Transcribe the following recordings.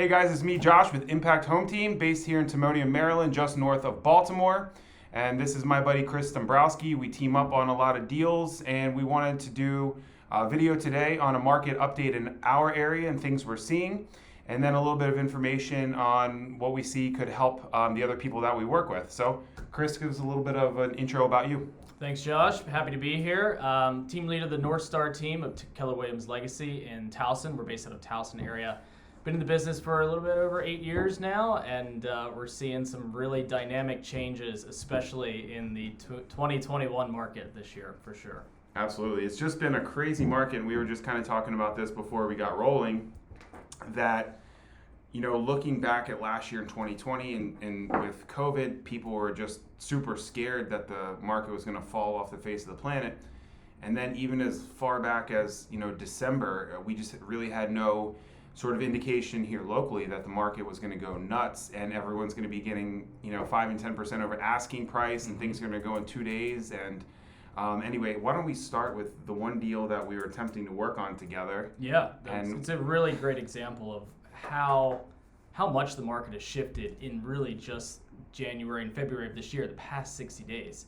Hey guys, it's me, Josh, with Impact Home Team, based here in Timonium, Maryland, just north of Baltimore. And this is my buddy Chris Dombrowski. We team up on a lot of deals, and we wanted to do a video today on a market update in our area and things we're seeing, and then a little bit of information on what we see could help the other people that we work with. So, Chris, give us a little bit of an intro about you. Thanks, Josh. Happy to be here. Team lead of the North Star team of Keller Williams Legacy in Towson. We're based out of Towson area. Been in the business for a little bit over 8 years now, and we're seeing some really dynamic changes, especially in the 2021 market this year, for sure. Absolutely. It's just been a crazy market, and we were just kind of talking about this before we got rolling, that, you know, looking back at last year in 2020 and with COVID, people were just super scared that the market was going to fall off the face of the planet. And then even as far back as, you know, December, we just really had no sort of indication here locally that the market was going to go nuts and everyone's going to be getting, you know, 5 and 10% over asking price and things are going to go in 2 days. And anyway, why don't we start with the one deal that we were attempting to work on together? Yeah, it's a really great example of how much the market has shifted in really just January and February of this year, the past 60 days.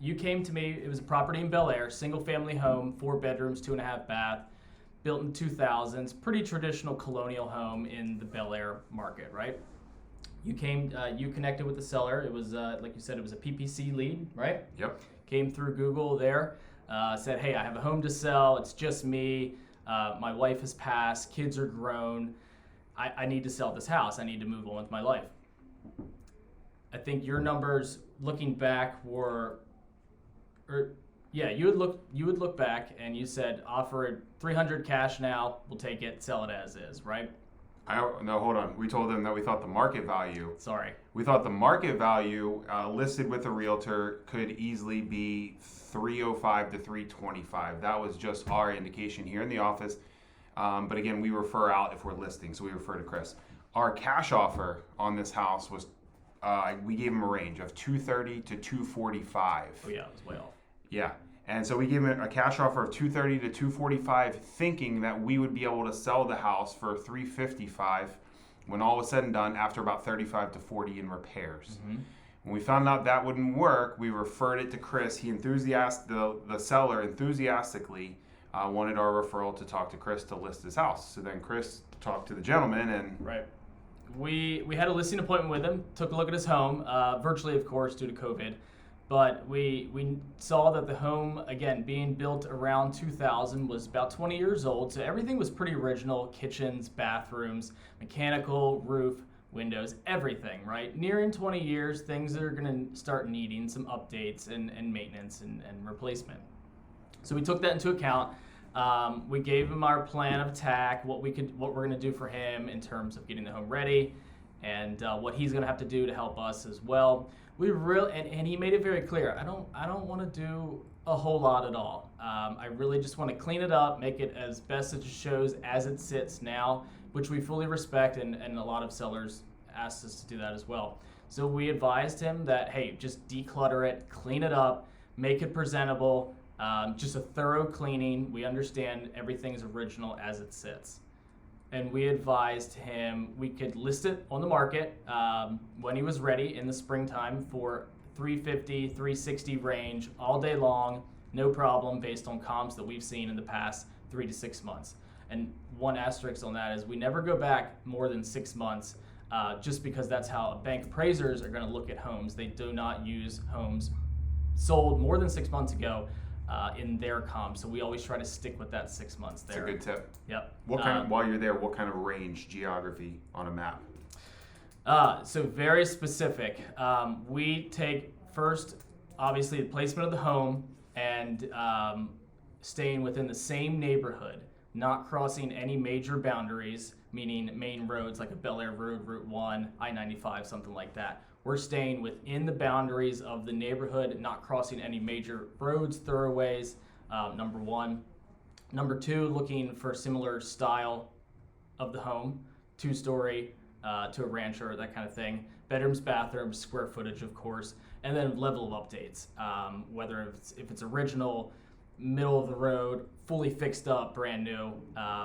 You came to me, it was a property in Bel Air, single family home, 4 bedrooms, 2.5 bath, built in 2000s, pretty traditional colonial home in the Bel Air market, right? You connected with the seller. It was, like you said, it was a PPC lead, right? Yep. Came through Google there, said, hey, I have a home to sell. It's just me. My wife has passed. Kids are grown. I need to sell this house. I need to move on with my life. I think your numbers looking back you would look back and you said offer $300 cash now, we'll take it, sell it as is, right? No, hold on. We told them that we thought the market value. Sorry. We thought the market value listed with a realtor could easily be 305 to 325. That was just our indication here in the office. But again, we refer out if we're listing, so we refer to Chris. Our cash offer on this house was, we gave him a range of 230 to 245. Oh yeah, it was way off. Yeah. And so we gave him a cash offer of 230 to 245, thinking that we would be able to sell the house for 355 when all was said and done after about 35 to 40 in repairs. Mm-hmm. When we found out that wouldn't work, we referred it to Chris. The seller enthusiastically wanted our referral to talk to Chris to list his house. So then Chris talked to the gentleman and... Right. We had a listing appointment with him, took a look at his home, virtually, of course, due to COVID. But we saw that the home, again, being built around 2000, was about 20 years old. So everything was pretty original: kitchens, bathrooms, mechanical, roof, windows, everything, right? Nearing 20 years, things are going to start needing some updates and maintenance and replacement. So we took that into account. We gave him our plan of attack, what we're going to do for him in terms of getting the home ready, and what he's going to have to do to help us as well. And he made it very clear. I don't want to do a whole lot at all. I really just want to clean it up, make it as best as it shows as it sits now, which we fully respect, and a lot of sellers asked us to do that as well. So we advised him that, hey, just declutter it, clean it up, make it presentable, just a thorough cleaning. We understand everything is original as it sits. And we advised him we could list it on the market when he was ready in the springtime for 350, 360 range all day long, no problem, based on comps that we've seen in the past 3 to 6 months. And one asterisk on that is we never go back more than 6 months, just because that's how bank appraisers are going to look at homes. They do not use homes sold more than 6 months ago in their comp, so we always try to stick with that 6 months there. That's a good tip. Yep. While you're there, what kind of range geography on a map? So very specific. We take first, obviously, the placement of the home and staying within the same neighborhood, not crossing any major boundaries, meaning main roads like a Bel Air Road, Route 1, I-95, something like that. We're staying within the boundaries of the neighborhood, not crossing any major roads, thoroughways, number one. Number two, looking for similar style of the home, 2-story to a rancher, that kind of thing. Bedrooms, bathrooms, square footage, of course, and then level of updates, whether if it's original, middle of the road, fully fixed up, brand new.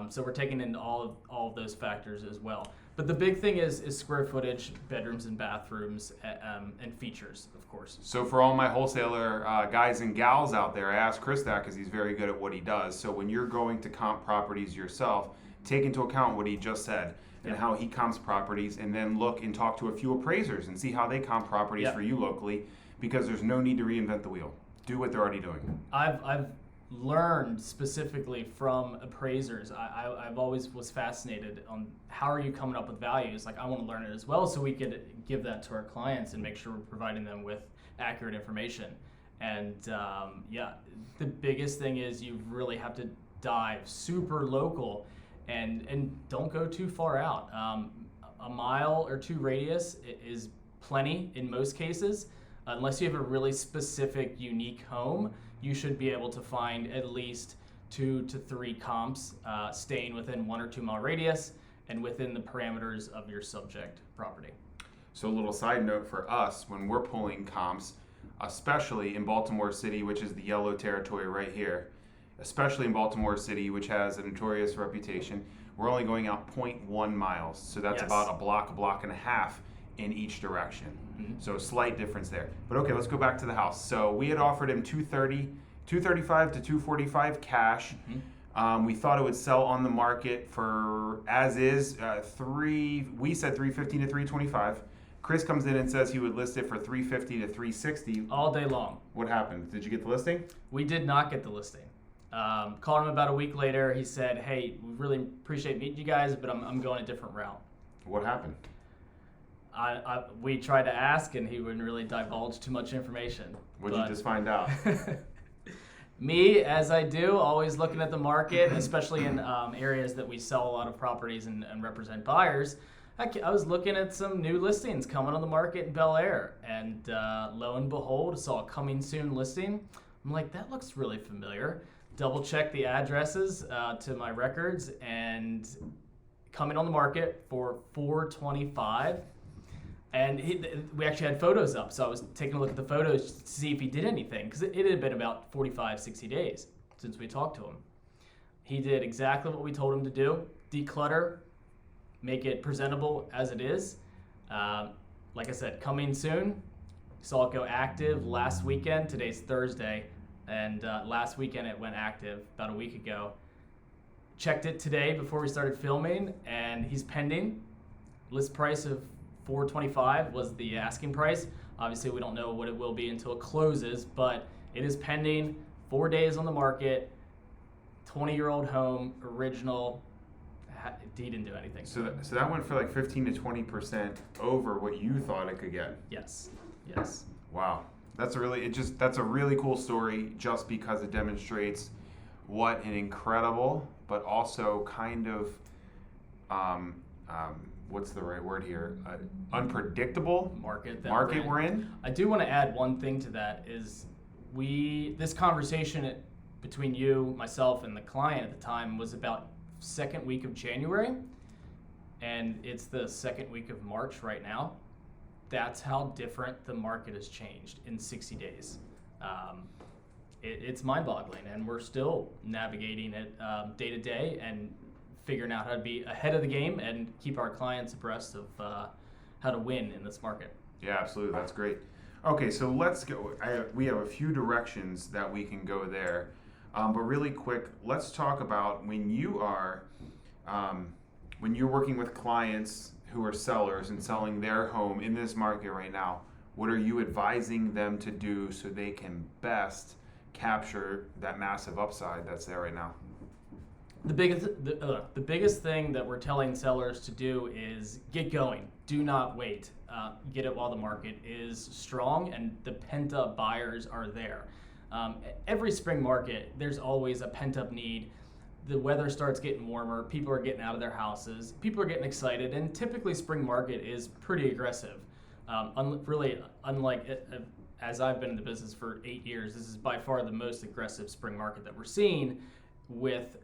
So we're taking in all of those factors as well. But the big thing is square footage, bedrooms and bathrooms, and features, of course. So for all my wholesaler guys and gals out there, I asked Chris that because he's very good at what he does. So when you're going to comp properties yourself, take into account what he just said and how he comps properties, and then look and talk to a few appraisers and see how they comp properties for you locally, because there's no need to reinvent the wheel. Do what they're already doing. I've learned specifically from appraisers. I've always was fascinated on how are you coming up with values. Like, I want to learn it as well so we could give that to our clients and make sure we're providing them with accurate information. And the biggest thing is you really have to dive super local and don't go too far out. A mile or two radius is plenty in most cases. Unless you have a really specific, unique home, you should be able to find at least 2 to 3 comps staying within 1 or 2 mile radius and within the parameters of your subject property. So a little side note for us, when we're pulling comps, especially in Baltimore City, which is the yellow territory right here, especially in Baltimore City, which has a notorious reputation, we're only going out 0.1 miles. So that's about a block and a half in each direction. So slight difference there. But okay, let's go back to the house. So we had offered him $235 to $245 cash. We thought it would sell on the market for as is we said $350 to $325. Chris comes in and says he would list it for $350 to $360 all day long. What happened? Did you get the listing? We did not get the listing. Called him about a week later. He said, "Hey, we really appreciate meeting you guys, but I'm going a different route." What happened? We tried to ask, and he wouldn't really divulge too much information. What did you just find out? Me, as I do, always looking at the market, especially in areas that we sell a lot of properties and represent buyers. I was looking at some new listings coming on the market in Bel Air, and lo and behold, saw a coming soon listing. I'm like, that looks really familiar. Double check the addresses to my records, and coming on the market for $425. And we actually had photos up, so I was taking a look at the photos to see if he did anything, because it had been about 45, 60 days since we talked to him. He did exactly what we told him to do: declutter, make it presentable as it is. Like I said, coming soon. Saw it go active last weekend. Today's Thursday, and last weekend it went active about a week ago. Checked it today before we started filming, and he's pending. List price of $425 was the asking price. Obviously, we don't know what it will be until it closes, but it is pending. 4 days on the market. 20-year-old home, original. He didn't do anything. So that went for like 15 to 20% over what you thought it could get. Yes. Wow, that's a really cool story, just because it demonstrates what an incredible, but also kind of what's the right word here? Unpredictable market we're in. I do want to add one thing to that is this conversation between you, myself, and the client at the time was about second week of January, and it's the second week of March right now. That's how different the market has changed in 60 days. It's mind-boggling, and we're still navigating it day to day and figuring out how to be ahead of the game and keep our clients abreast of how to win in this market. Yeah, absolutely. That's great. Okay, so let's go. We have a few directions that we can go there. But really quick, let's talk about when you're working with clients who are sellers and selling their home in this market right now, what are you advising them to do so they can best capture that massive upside that's there right now? The biggest thing that we're telling sellers to do is get going. Do not wait. Get it while the market is strong and the pent-up buyers are there. Every spring market, there's always a pent-up need. The weather starts getting warmer. People are getting out of their houses. People are getting excited, and typically spring market is pretty aggressive. Unlike as I've been in the business for 8 years, this is by far the most aggressive spring market that we're seeing, with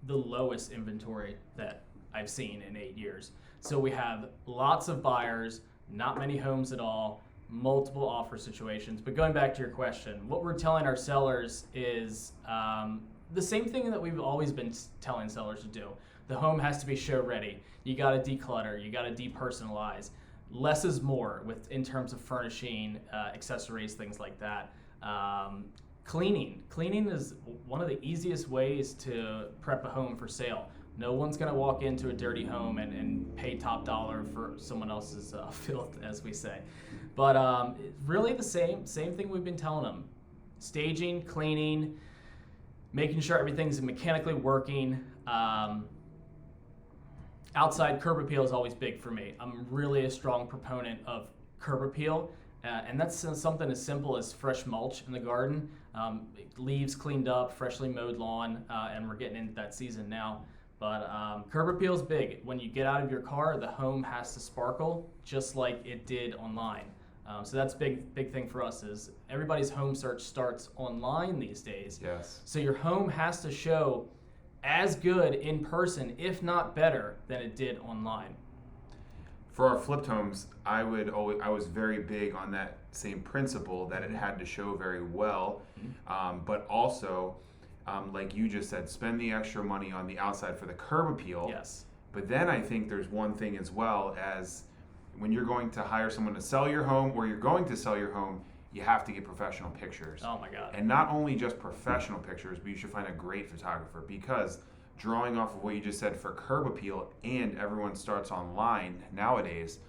the lowest inventory that I've seen in 8 years. So we have lots of buyers, not many homes at all, multiple offer situations. But going back to your question, what we're telling our sellers is the same thing that we've always been telling sellers to do. The home has to be show ready. You got to declutter. You got to depersonalize. Less is more in terms of furnishing, accessories, things like that. Cleaning is one of the easiest ways to prep a home for sale. No one's going to walk into a dirty home and pay top dollar for someone else's filth, as we say. But really the same thing we've been telling them. Staging, cleaning, making sure everything's mechanically working. Outside curb appeal is always big for me. I'm really a strong proponent of curb appeal. And that's something as simple as fresh mulch in the garden, leaves cleaned up, freshly mowed lawn, and we're getting into that season now. But curb appeal is big. When you get out of your car, the home has to sparkle just like it did online. So that's big thing for us is everybody's home search starts online these days. Yes. So your home has to show as good in person, if not better, than it did online. For our flipped homes, I was very big on that same principle that it had to show very well, but also, like you just said, spend the extra money on the outside for the curb appeal. Yes. But then I think there's one thing as well as when you're going to hire someone to sell your home or you're going to sell your home, you have to get professional pictures. Oh my God. And not only just professional pictures, but you should find a great photographer because drawing off of what you just said for curb appeal and everyone starts online nowadays,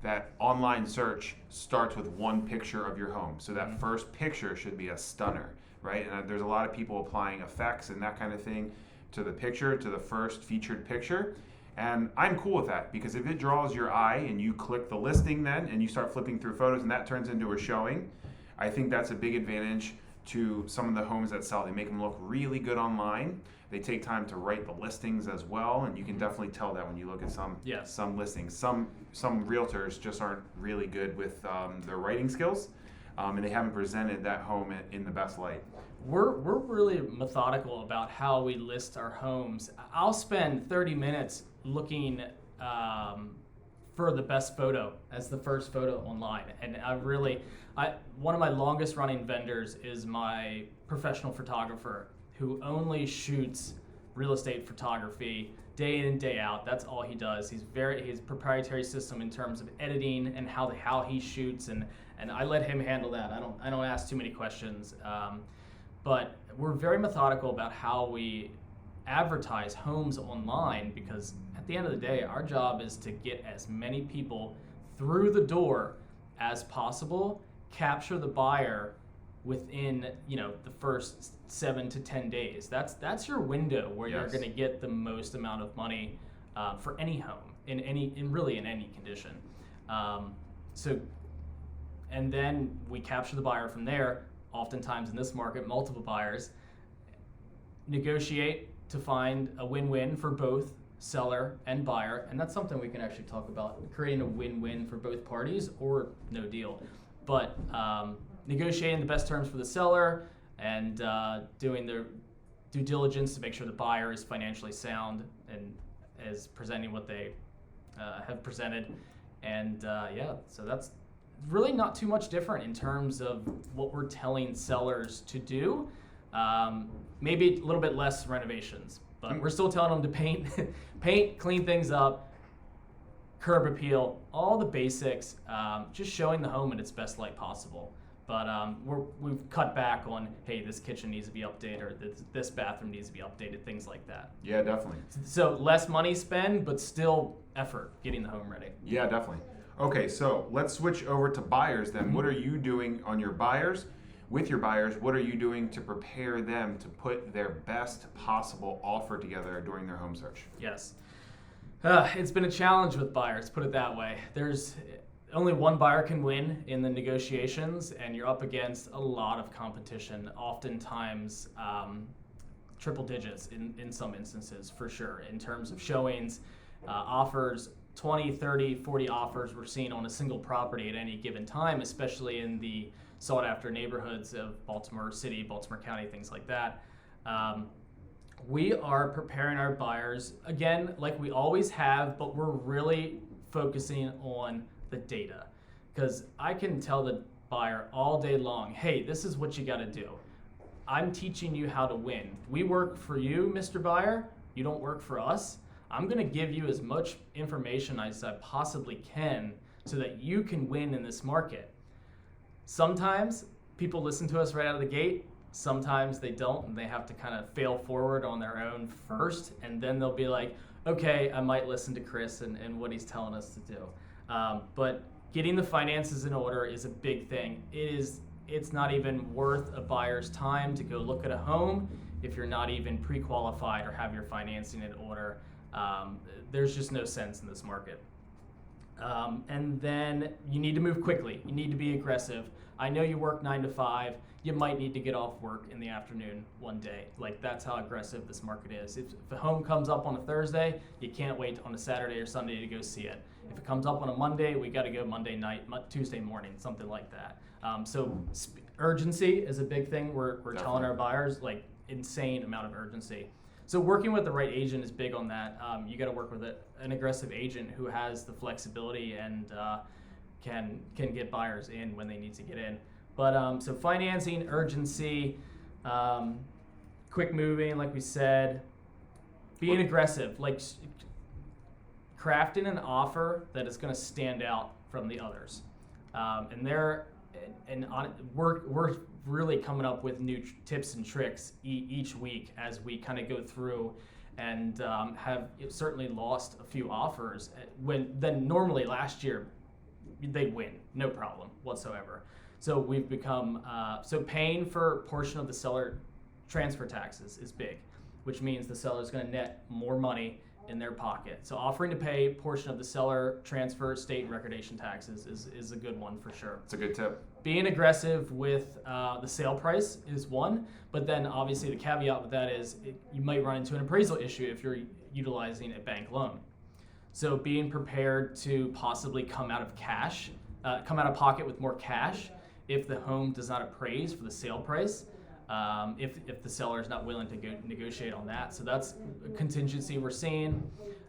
that online search starts with one picture of your home. So that first picture should be a stunner, right? And there's a lot of people applying effects and that kind of thing to the picture, to the first featured picture. And I'm cool with that because if it draws your eye and you click the listing then and you start flipping through photos and that turns into a showing, I think that's a big advantage to some of the homes that sell. They make them look really good online. They take time to write the listings as well, and you can definitely tell that when you look at some listings. Some realtors just aren't really good with their writing skills, and they haven't presented that home in the best light. We're really methodical about how we list our homes. I'll spend 30 minutes looking for the best photo as the first photo online. And one of my longest running vendors is my professional photographer who only shoots real estate photography day in and day out. That's all he does. His proprietary system in terms of editing and how he shoots, and I let him handle that. I don't ask too many questions. But we're very methodical about how we advertise homes online because at the end of the day, our job is to get as many people through the door as possible, capture the buyer within the first 7 to 10 days. That's your window where you're going to get the most amount of money for any home in any condition. And then we capture the buyer from there. Oftentimes in this market, multiple buyers, negotiate to find a win-win for both seller and buyer, and that's something we can actually talk about, creating a win-win for both parties or no deal. But negotiating the best terms for the seller and doing their due diligence to make sure the buyer is financially sound and is presenting what they have presented. And so that's really not too much different in terms of what we're telling sellers to do. Maybe a little bit less renovations, but we're still telling them to paint, clean things up, curb appeal, all the basics, just showing the home in its best light possible. But we've cut back on, hey, this kitchen needs to be updated or this bathroom needs to be updated, things like that. Yeah, definitely. So less money spent, but still effort getting the home ready. Yeah, definitely. Okay, so let's switch over to buyers then. What are you doing on your buyers? With your buyers, what are you doing to prepare them to put their best possible offer together during their home search? Yes. It's been a challenge with buyers, put it that way. There's only one buyer can win in the negotiations, and you're up against a lot of competition, oftentimes triple digits in some instances, for sure, in terms of showings, offers. 20, 30, 40 offers we're seeing on a single property at any given time, especially in the sought-after neighborhoods of Baltimore City, Baltimore County, things like that. We are preparing our buyers, again, like we always have, but we're really focusing on the data. because I can tell the buyer all day long, hey, this is what you got to do. I'm teaching you how to win. We work for you, Mr. Buyer. You don't work for us. I'm going to give you as much information as I possibly can so that you can win in this market. Sometimes people listen to us right out of the gate. Sometimes they don't, and they have to kind of fail forward on their own first, and then they'll be like, okay, I might listen to Chris and what he's telling us to do. But getting the finances in order is a big thing. It's not even worth a buyer's time to go look at a home if you're not even pre-qualified or have your financing in order. There's just no sense in this market. And then you need to move quickly. You need to be aggressive. I know you work 9 to 5. You might need to get off work in the afternoon one day. Like, that's how aggressive this market is. If a home comes up on a Thursday, you can't wait on a Saturday or Sunday to go see it. If it comes up on a Monday, we got to go Monday night, Tuesday morning, something like that. So urgency is a big thing. We're telling our buyers, like, insane amount of urgency. So working with the right agent is big on that. You got to work with an aggressive agent who has the flexibility and can get buyers in when they need to get in. But so financing, urgency, quick moving, like we said, being aggressive, like crafting an offer that is going to stand out from the others. We're really coming up with new tips and tricks each week as we kind of go through, and have certainly lost a few offers then normally last year they'd win, no problem whatsoever. So we've become, so paying for a portion of the seller transfer taxes is big, which means the seller is going to net more money in their pocket. So offering to pay a portion of the seller transfer, state, and recordation taxes is a good one for sure. It's a good tip. Being aggressive with the sale price is one, but then obviously the caveat with that is you might run into an appraisal issue if you're utilizing a bank loan. So being prepared to possibly come out of pocket with more cash if the home does not appraise for the sale price, if the seller is not willing to negotiate on that. So that's a contingency we're seeing.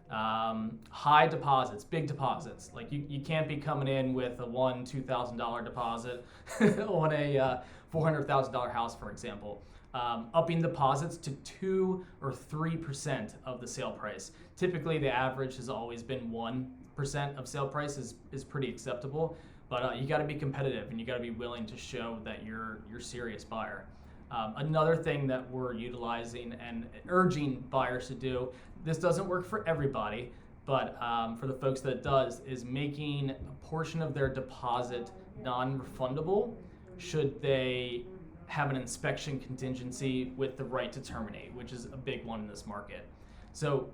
High deposits, big deposits. Like you can't be coming in with a $2,000 deposit on a $400,000 house, for example. Upping deposits to 2 or 3% of the sale price. Typically, the average has always been 1% of sale price is pretty acceptable. But you got to be competitive, and you got to be willing to show that you're a serious buyer. Another thing that we're utilizing and urging buyers to do, this doesn't work for everybody, but for the folks that it does, is making a portion of their deposit non-refundable should they have an inspection contingency with the right to terminate, which is a big one in this market. So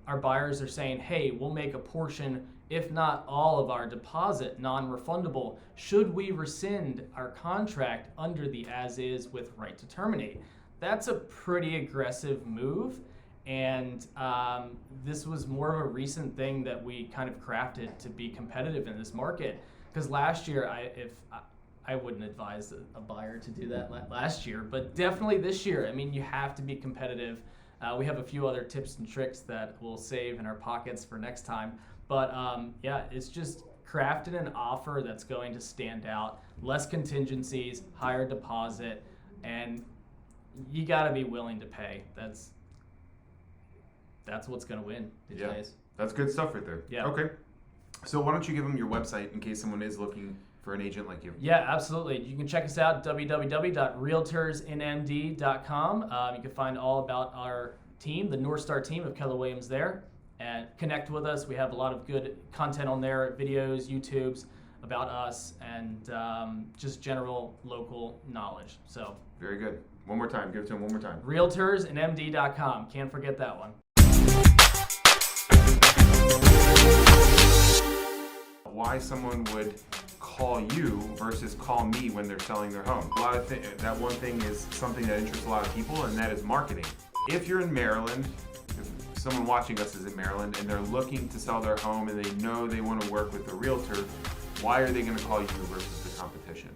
our buyers are saying, hey, we'll make a portion, if not all of our deposit non-refundable, should we rescind our contract under the as-is with right to terminate. That's a pretty aggressive move, and this was more of a recent thing that we kind of crafted to be competitive in this market. Because last year, I wouldn't advise a buyer to do that last year, but definitely this year, I mean, you have to be competitive. We have a few other tips and tricks that we'll save in our pockets for next time. But yeah, it's just crafting an offer that's going to stand out, less contingencies, higher deposit, and you got to be willing to pay. That's what's going to win these days. That's good stuff right there. Yeah. Okay. So why don't you give them your website in case someone is looking for an agent like you? Yeah, absolutely. You can check us out, www.realtorsinmd.com. You can find all about our team, the North Star team of Keller Williams there, and connect with us. We have a lot of good content on there, videos, YouTubes about us, and just general local knowledge. So very good. One more time. Give it to them one more time. Realtorsinmd.com. Can't forget that one. Why someone would call you versus call me when they're selling their home. That one thing is something that interests a lot of people, and that is marketing. If you're in Maryland, if someone watching us is in Maryland and they're looking to sell their home and they know they want to work with a realtor, why are they going to call you versus the competition?